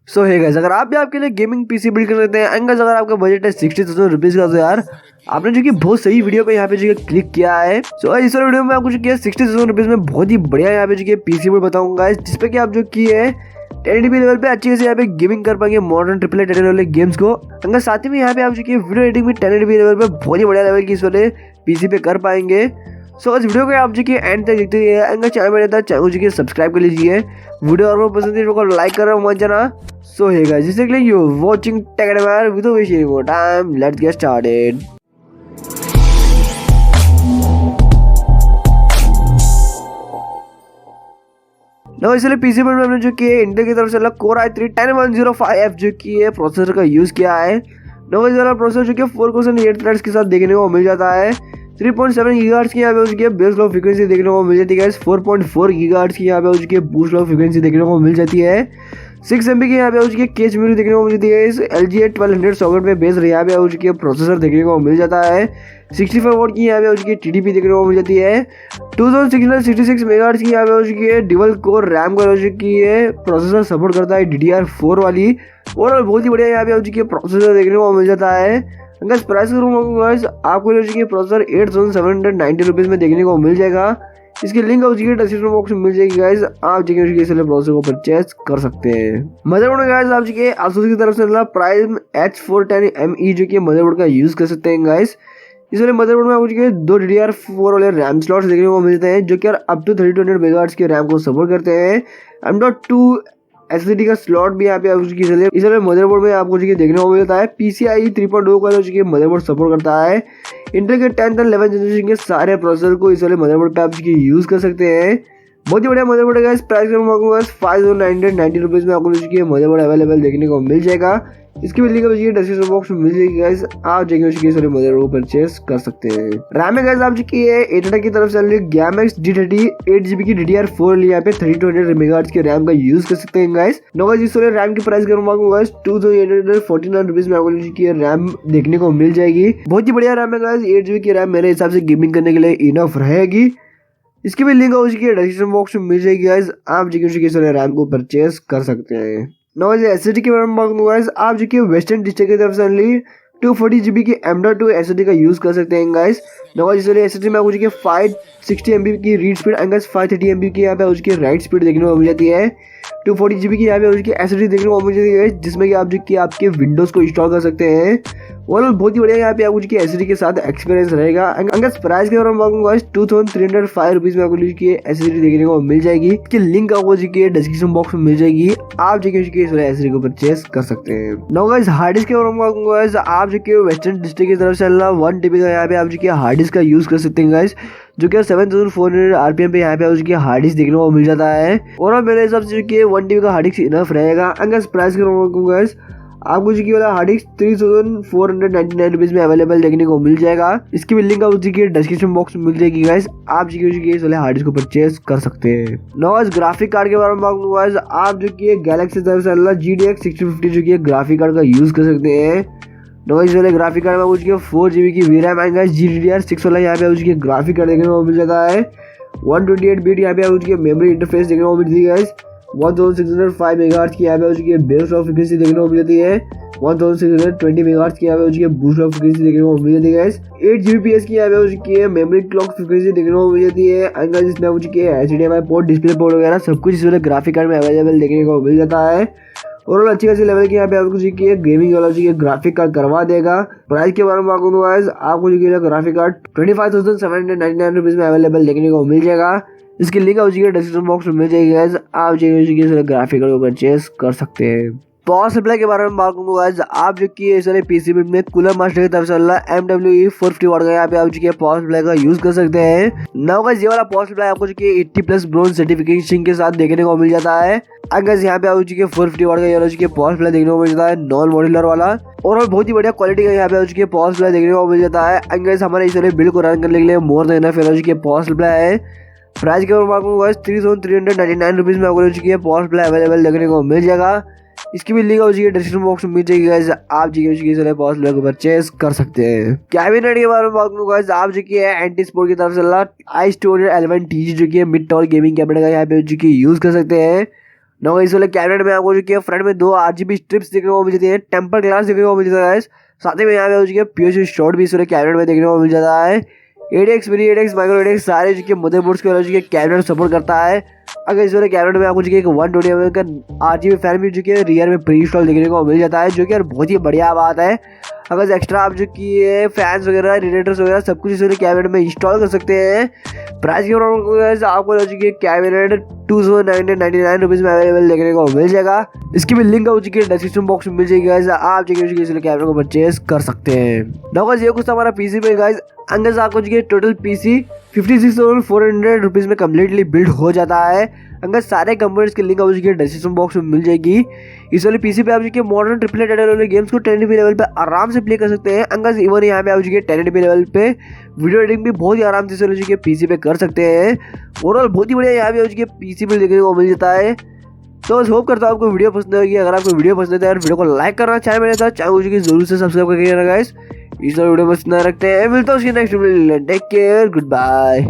सो है गाइस, अगर आप भी आपके लिए गेमिंग पीसी बिल्ड कर सकते हैं एंड गाइस अगर आपका बजट है 60,000 रुपीज का, तो यार आपने जो कि बहुत सही वीडियो पे यहाँ पे जो क्लिक किया है। सो इस वाले वीडियो में आपको जो किया 60,000 रुपीज में बहुत ही बढ़िया यहाँ पे जो पीसी बिल्ड बताऊंगा, जिसपे कि आप जो की है 1080p लेवल पे अच्छे से यहाँ पे गेमिंग कर पाएंगे मॉडर्न ट्रिपल ए टाइटल वाले गेम्स को। अंदर साथ ही में यहाँ पे आप जो कि वीडियो एडिटिंग भी 1080p लेवल पे बहुत ही बढ़िया लेवल की इस वाले पीसी पे कर पाएंगे। सो इस वीडियो को आप जो कि एंड तक देखते हुए एंड चैनल में रहता है चैनल जो कि सब्सक्राइब कर लीजिए। वीडियो और पसंद है तो लाइक कर रहा हूँ मत जाना। सो हे गाइस, जिससे के लिए you watching tech advisor with wasting more time, let's get started. इसलिए पीसी में हमने जो कि इंटेल की तरफ से Core i3 10105F जो कि है प्रोसेसर का यूज किया है। इस वाला प्रोसेसर जो कि 4 कोर 8 थ्रेड्स के साथ देखने को मिल जाता है। 3.7 गीगाहर्ट्ज की यहाँ पे उसकी बेस लो फ्रीक्वेंसी देखने को मिल जाती है। 4.4 गीगाहर्ट्ज की यहाँ पे उसकी बूस्ट लो फ्रीक्वेंसी देखने को मिल जाती है। 6 MB की यहाँ पे उसकी कैच मेमोरी देखने को मिल जाती है। इस LGA 1200 सॉकेट पे बेस यहाँ पे उसकी प्रोसेसर देखने को मिल जाता है। 65 वॉट की यहाँ पे उसकी TDP देखने को मिल जाती है। 2666 मेगाहर्ट्ज की यहाँ पे उसकी डुअल कोर रैम का उसकी प्रोसेसर सपोर्ट करता है DDR4 वाली। और बहुत ही बढ़िया यहाँ पे उसकी प्रोसेसर देखने को मिल जाता है। अगर प्राइस करूँगा आपको प्रोसेसर 8,790 रुपीज़ में देखने को मिल जाएगा। इसकी लिंक उसकी डिस्क्रिप्शन बॉक्स में मिल जाएगी गाइस, आप जगह इसलिए प्रोसेसर को परचेज कर सकते हैं। मदरबोर्ड गाइस आप जी आसूस की तरफ से प्राइम H410ME जो कि मदरबोर्ड का यूज कर सकते हैं गाइस। इस वाले मदरबोर्ड में आपको दो DDR4 वाले रैम स्लॉट्स देखने को मिलते हैं जो कि अप टू 3200 मेगाहर्ट्ज के रैम को सपोर्ट करते हैं। M.2 SSD का स्लॉट भी यहाँ पे इस वाले मदरबोर्ड में आपको जो देखने को मिलता है। PCIe 3.2 का जो मदरबोर्ड सपोर्ट करता है। इंटेल के 10th और 11th जनरेशन के सारे प्रोसेसर को इस वाले मदरबोर्ड पे आप यूज कर सकते हैं। बहुत ही बढ़िया मदरबोर्ड है। प्राइस करूँगा 5,990 रुपीज़ में आपको मदरबोर्ड अवेलेबल देखने को मिल जाएगा। इसकी भी लिंक डिस्क्रिप्शन बॉक्स में मिल जाएगी गाइस, आप जगह मदरबोर्ड परचेस कर सकते हैं। रैम है गाइस आप जी है एटा की तरफ से Gigamex G30 8GB की DDR4 यहाँ पे 3200 मेगाहर्ट्ज के रैम का यूज कर सकते हैं गाइस। इस वाले रैम की प्राइस करूँगा 2,849 रुपीज़ में आपको रैम देखने को मिल जाएगी। बहुत ही बढ़िया रैम है गाइस, 8GB की रैम मेरे हिसाब से गेमिंग करने के लिए इनफ रहेगी। इसकी भी लिंक उसकी डिस्क्रिप्शन बॉक्स में मिल जाएगी गाइस, आप जगह रैम को परचेस कर सकते हैं। SSD के बारे में बात करूँ गाइस, आप जो कि वेस्टर्न डिजिटल की तरफ से 240GB की M.2 SSD का यूज कर सकते हैं गाइस। इसलिए SSD में आपको 560 MB की रीड स्पीड एंड 530 MB की यहाँ पे उसकी राइट स्पीड देखने को मिल जाती है। 240GB की यहाँ पे उसकी SSD देखने को मिल जाती है जिसमें कि आप जो कि आपके विंडोज को इंस्टॉल कर सकते हैं। ओवरऑल बहुत ही बढ़िया यहाँ पे आपको जो कि SSD के साथ एक्सपीरियंस रहेगा। अगर प्राइस के बारे में बात गाइस 2,305 रुपीज़ में आपको SSD देखने को मिल जाएगी। इसकी लिंक आपको जो कि डिस्क्रिप्शन बॉक्स में मिल जाएगी, आप जो कि SSD को परचेस कर सकते हैं। नाउ गाइस हार्ड डिस्क के बारे में बात गाइस, आप जो कि वेस्टर्न डिजिटल की तरफ से 1 TB का यहाँ पे आप जो कि हार्ड डिस्क का यूज कर सकते हैं गाइस, जो कि 7400 RPM पे यहाँ पे उसकी हार्ड डिस्क देखने को मिल जाता है। और मेरे हिसाब से जो कि 1 TB का हार्ड डिस्क इनफ रहेगा। अगर प्राइस के गाइस आपको जो कि वाला हार्ड डिस्क 3,499 रुपीज़ में अवेलेबल देखने को मिल जाएगा। इसकी भी लिंक आपको डिस्क्रिप्शन बॉक्स में मिल जाएगी गाइस, आप जो कि इस वाले हार्ड डिस्क को परचेस कर सकते हैं। नॉइस ग्राफिक कार्ड के बारे में बात करूँ गाइस, आप जो कि गैलेक्सी तरफ से GTX 6050 जो कि ग्राफिक कार्ड का यूज कर सकते हैं। इस वाले ग्राफिक कार्ड में उसकी 4GB की VRAM आएगा। GDDR6 वाला यहाँ पे उसकी ग्राफिक कार्ड देखने को मिल जाता है। 128 बिट यहाँ पे उसकी मेमोरी इंटरफेस देखने को मिलती है गाइस। 1605 मेगाहर्ट्ज की यहाँ पे उसकी बेस ऑफ फ्रीक्वेंसी देखने को मिल जाती है। 1620 मेगाहर्ट्ज की यहाँ पे उसकी बूस्ट ऑफ फ्रीक्वेंसी देखने को मिल जाती है गाइस। 8 Gbps की यहाँ पे उसकी मेमोरी क्लॉक फ्रीक्वेंसी देखने को मिल जाती है। अंदर जिसमें उसकी HDMI पोर्ट, डिस्प्ले पोर्ट वगैरह सब कुछ इस वाले ग्राफिक कार्ड में अवेलेबल देखने को मिल जाता है। और अच्छी खासी लेवल की यहाँ पे आपको जो गेमिंग वाला जो ग्राफिक कार्ड करवा देगा। प्राइस के बारे में बात करूँ गाइस, आपको जो ग्राफिक कार्ड 25,799 रुपीज़ में अवेलेबल देखने को मिल जाएगा। इसकी लिंक आपको डिस्क्रिप्शन बॉक्स में मिल जाएगी गाइस, आप जो ग्राफिक कार्ड को परचेस कर सकते हैं। पावर सप्लाई के बारे में बात करूँ गाइस, आप जो कि इस वाले पीसी में कूलर मास्टर की तरफ से MWE 450 वाट का यहाँ पे आप जो पावर सप्लाई का यूज कर सकते हैं। नाउ गाइस ये वाला पावर सप्लाई आपको जो कि 80+ ब्रोंज सर्टिफिकेशन के साथ देखने को मिल जाता है। अगर यहाँ पे आपको जो 450 वाट का ये वाला पावर सप्लाई देखने को मिल जाता है, नॉन मॉड्यूलर वाला, और बहुत ही बढ़िया क्वालिटी का यहाँ पे जो पावर सप्लाई देखने को मिल जाता है। अगर हमारे इस वाले बिल को रन करने के लिए मोर देना फिर पावर सप्लाई है। प्राइस के बारे में आपको 3,399 रुपीज़ में आपको जो पावर सप्लाई अवेलेबल देखने को मिल जाएगा। इसकी भी लिंक डिस्क्रिप्शन बॉक्स में मिल जाएगी गाइस, आप जो पावर सप्लाई को परचेस कर सकते हैं। कैबिनेट के बारे में बात करूँ गाइस, आप जो कि एंटी स्पोर्ट की तरफ से i200 L1TG जो कि मिड टावर गेमिंग कैबिनेट का यहाँ पे जो कि यूज कर सकते हैं। नो गाइस वाले कैबिनेट में आपको जो कि फ्रंट में 2 RGB स्ट्रिप्स देखने को मिल जाती है, टेम्पर ग्लास देखने को मिल जाता है गाइस। साथ ही में यहाँ पे जो कि POC शॉट भी इस वाले कैबिनेट में देखने को मिल जाता है। 8X mini 8X micro 8X सारे जो कि मदरबोर्ड्स के वाले जो कि कैबिनेट सपोर्ट करता है। अगर इस वाले कैबिनेट में आपको जो कि एक 120 का RGB फैन भी जो कि रियर में प्री इंस्टॉल देखने को मिल जाता है, जो कि यार बहुत ही बढ़िया बात है। अगर एक्स्ट्रा आप जो कि फैंस वगैरह रेडिएटर्स वगैरह सब कुछ इस वाले कैबिनेट में इंस्टॉल कर सकते हैं। प्राइस के आपको जो कि कैबिनेट 299 रुपीज़ में अवेलेबल देखने को मिल जाएगा। इसकी भी लिंक हो चुकी है डिस्क्रिप्शन बॉक्स में मिल जाएगी गाइस, आप जो कि इस कैबिनेट को परचेज कर सकते हैं। नाउ गाइस ये कुछ हमारा पीसी पे गाइस। अंदर आपको जो कि टोटल पीसी 56,400 रुपीज़ में कम्प्लीटली बिल्ड हो जाता है। अंदर सारे कंपोनेंट्स की लिंक आपको डिस्क्रिप्शन बॉक्स में मिल जाएगी। इस वाले पीसी पे आप जो कि मॉडर्न ट्रिपल टाइटल वाले गेम्स को 1080p लेवल पे आराम से प्ले कर सकते हैं। अंदर इवन यहाँ पे आप जो कि 1080p लेवल पे वीडियो एडिटिंग भी बहुत ही आराम से इस वाले जो कि पीसी पे कर सकते हैं। ओवरऑल बहुत ही बढ़िया यहाँ पे जो कि पीसी पे देखने को मिल जाता है। तो होप करता हूँ आपको वीडियो पसंद होगी। अगर आपको वीडियो पसंद है तो वीडियो को लाइक करना चाहे मेरे साथ चाहे जरूर से सब्सक्राइब करके गाइस। इस वीडियो पसंद रखते हैं, मिलता हूँ next video. Take care, good bye.